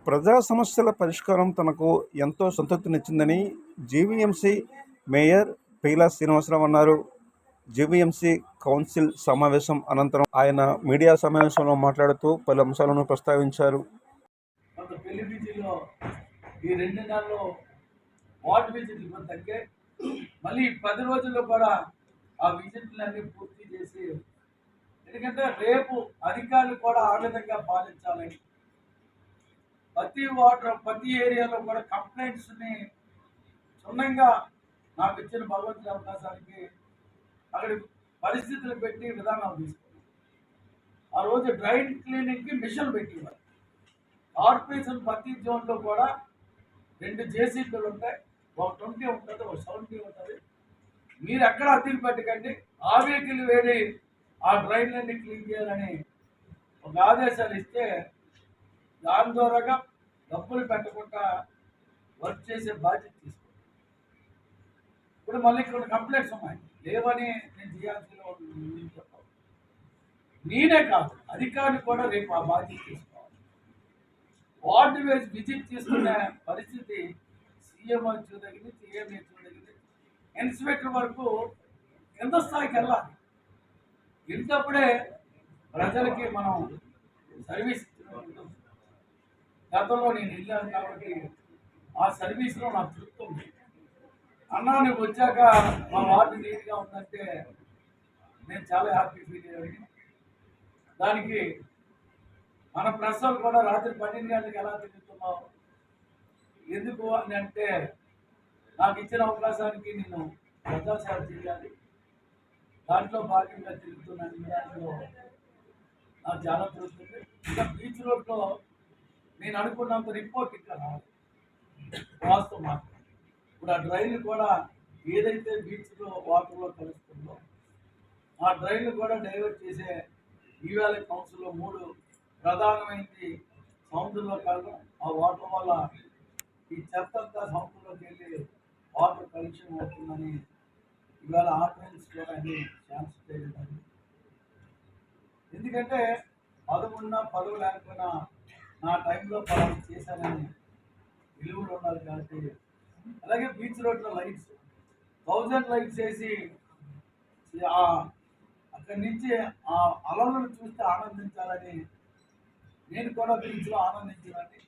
ప్రజా సమస్యల పరిష్కారం తనకు ఎంతో సంతృప్తినిచ్చిందని జీవీఎంసీ మేయర్ పైలా శ్రీనివాసరావు అన్నారు. జీవీఎంసీ కౌన్సిల్ సమావేశం అనంతరం ఆయన మీడియా సమావేశంలో మాట్లాడుతూ పలు అంశాలను ప్రస్తావించారు. ఈ 2 నెలల్లో వార్డు విజిట్లు తగ్గే మళ్ళీ 10 రోజుల్లో కూడా ఆ విజిట్లన్నీ పూర్తి చేసి, ఎందుకంటే రేపు అధికారులు కూడా ఆ విధంగా పాలించాలని ప్రతి ఏరియాలో కూడా కంప్లైంట్స్ని క్షుణ్ణంగా నాకు ఇచ్చిన భగవంతుడి అవకాశానికి అక్కడి పరిస్థితులు పెట్టి విధానాలు తీసుకున్నాం. ఆ రోజు డ్రైన్ క్లీనింగ్కి మిషన్ పెట్టేవారు. కార్పొరేషన్ ప్రతి జోన్లో కూడా 2 జేసీబీలు ఉంటాయి. ఒక 20 ఉంటుంది, ఒక 70 ఉంటుంది. మీరు ఎక్కడ అద్దెకి పెట్టకండి, ఆ వెహికల్ వేడి ఆ డ్రైన్లన్నీ క్లీన్ చేయాలని ఒక ఆదేశాలు ఇస్తే దాని ద్వారాగా డబ్బులు పెట్టకుండా వర్క్ చేసే బాధ్యత తీసుకుంటాం. ఇప్పుడు మళ్ళీ కొన్ని కంప్లైంట్స్ ఉన్నాయి, లేవని నేను జిఆర్సీలో చెప్పాను. నేనే కాదు, అధికారులు కూడా రేపు ఆ బాధ్యత తీసుకోవాలి. వార్డు వైజ్ విజిట్ తీసుకునే పరిస్థితి సీఎం వచ్చే దగ్గర నుంచి ఏఎం వచ్చే దగ్గర నుంచి ఇన్స్పెక్టర్ వరకు కింద స్థాయికి వెళ్ళాలి. ఇంతప్పుడే ప్రజలకి మనం సర్వీస్ గతంలో నేను వెళ్ళాను కాబట్టి ఆ సర్వీస్లో నాకు తృప్తి ఉంది. అన్నా నువ్వు వచ్చాక మా వార్డు నీట్గా ఉందంటే నేను చాలా హ్యాపీ ఫీల్ అయ్యాను. దానికి మన ప్రశ్నలు కూడా రాత్రి 12 గంటలకు ఎలా తిరుగుతున్నావు, ఎందుకు అని అంటే నాకు ఇచ్చిన అవకాశానికి నేను ప్రజాసేవ చేయాలి, దాంట్లో భాగంగా తిరుగుతున్నాను. దాంట్లో నాకు చాలా తెలుస్తుంది. ఇంకా బీచ్ రోడ్లో నేను అనుకున్నంత రిపోర్ట్ ఇంకా రాదు. వాస్తవం మాత్రం ఇప్పుడు ఆ డ్రైన్లు కూడా ఏదైతే బీచ్లో వాటర్లో కలుస్తుందో ఆ డ్రైన్లు కూడా డైవర్ట్ చేసే ఈవేళ కౌన్సిల్లో 3 ప్రధానమైనది సముద్రంలో కలగడం. ఆ వాటర్ వల్ల ఈ చెత్త అంతా సముద్రంలోకి వెళ్ళి వాటర్ కలుషితం అవుతుందని ఇవాళ ఆర్డినెన్స్ కూడా అన్ని ఛాన్స్ తెలియదు. ఎందుకంటే 11 పదవి లేకపోయినా నా టైంలో పలానా చేశానని విలువలు ఉండాలి కాబట్టి. అలాగే బీచ్ రోడ్లో లైట్స్ 1000 లైట్స్ వేసి అక్కడి నుంచి ఆ అలలను చూస్తే ఆనందించాలని నేను కూడా బీచ్లో ఆనందించాలని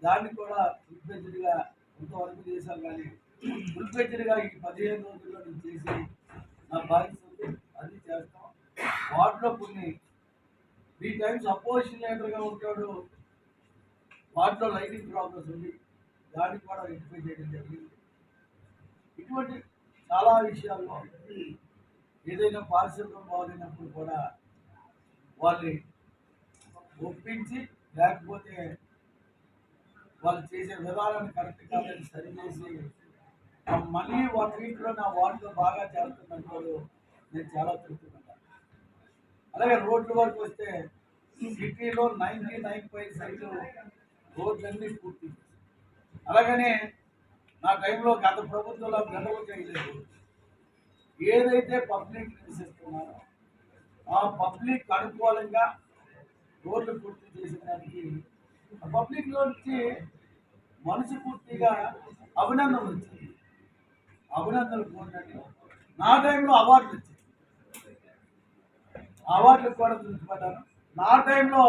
దాన్ని కూడా ఫుల్ఫెజ్డ్గా కొంతవరకు చేశాను. కానీ ఫుల్ఫెజ్డ్గా ఈ 15 రోజుల్లో నేను చేసి నా బాధ్యత అది చేస్తాం. వాటిలో కొన్ని 3 టైమ్స్ అపోజిషన్ లీడర్గా ఉంటాడు, వాటిలో లైటింగ్ ప్రాబ్లమ్స్ ఉంది, దాన్ని కూడా రెక్టిఫై చేయడం జరిగింది. ఇటువంటి చాలా విషయాల్లో ఏదైనా పారిశుభ్రం బాగున్నప్పుడు కూడా వాళ్ళని ఒప్పించి, లేకపోతే వాళ్ళు చేసే విధానాన్ని కరెక్ట్ కాదని సరిచేసి మళ్ళీ 1 వీక్లో నా వార్డులో బాగా చేస్తున్నప్పుడు నేను చాలా తృప్తిపడ్డాను. అలాగే రోడ్ల వరకు వస్తే సిటీలో 99% రోడ్లన్నీ పూర్తి. అలాగనే నా టైంలో గత ప్రభుత్వంలో గడవ చేయలేదు. ఏదైతే పబ్లిక్ నివసిస్తున్నారో ఆ పబ్లిక్ అనుకూలంగా రోడ్లు పూర్తి చేసిన దానికి పబ్లిక్లో నుంచి మనస్ఫూర్తిగా అభినందనలు వచ్చింది. అభినందనలు కోరినట్టు నా టైంలో అవార్డులు వచ్చాయి. అవార్డులకు కూడా తృప్తిపడ్డాను. నా టైంలో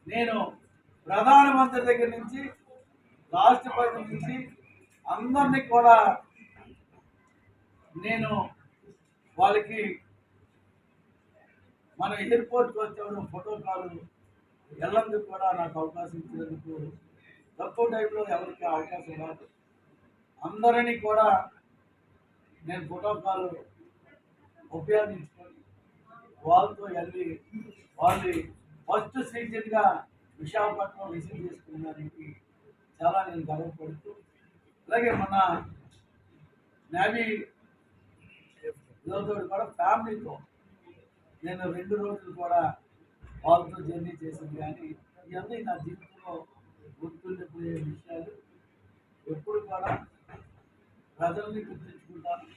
నేను ప్రధానమంత్రి దగ్గర నుంచి రాష్ట్రపతి నుంచి అందరినీ కూడా నేను వాళ్ళకి మన ఎయిర్పోర్ట్కి వచ్చేవాడు ఫోటో కాల్ వెళ్ళందుకు కూడా నాకు అవకాశం ఇచ్చినందుకు తక్కువ టైంలో ఎవరికి అవకాశం రాదు. అందరినీ కూడా నేను ఫోటో కాల్ ఉపయోగించుకొని వాళ్ళతో వెళ్ళి వాళ్ళు ఫస్ట్ సిటిజన్గా విశాఖపట్నం రిసీవ్ చేసుకునేదానికి చాలా నేను గర్వపడుతూ, అలాగే మన నేవీ యువతోడు కూడా ఫ్యామిలీతో నేను 2 రోజులు కూడా వాళ్ళతో జర్నీ చేసింది. కానీ ఇవన్నీ నా జీవితంలో గుర్తుండిపోయే విషయాలు. ఎప్పుడు కూడా ప్రజల్ని గుర్తించుకుంటాను,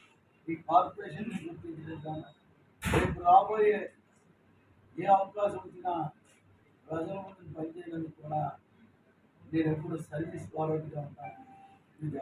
ఈ కార్పొరేషన్ని గుర్తించుకుంటాను. రేపు రాబోయే ఏ అవకాశం వచ్చినా ప్రజల ముందు పనిచేయడానికి కూడా నేను ఎప్పుడు సర్వీస్ వారంటీగా ఉంటాను. ఇది